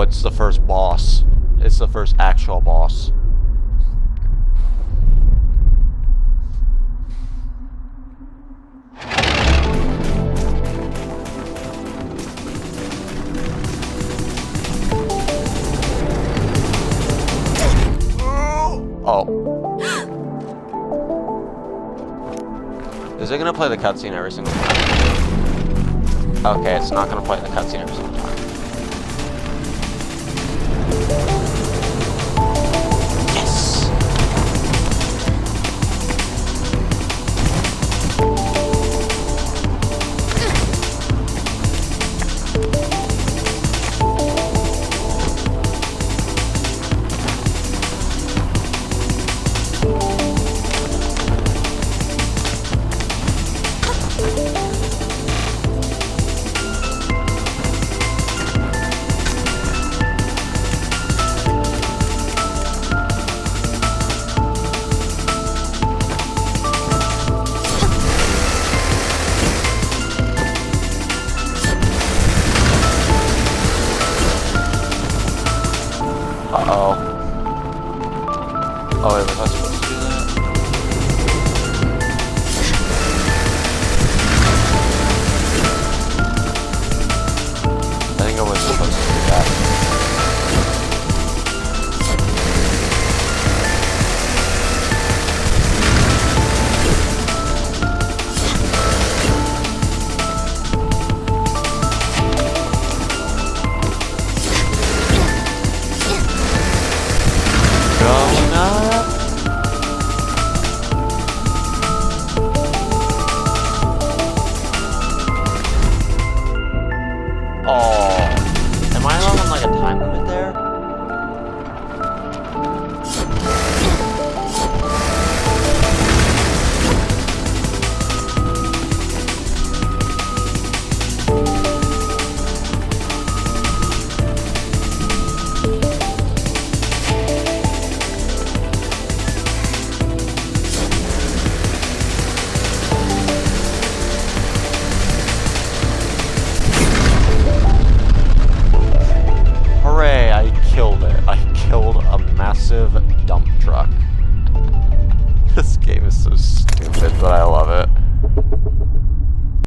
it's the first boss. It's the first actual boss. Oh. Is it gonna play the cutscene every single time? Okay, it's not gonna play the cutscene every single time.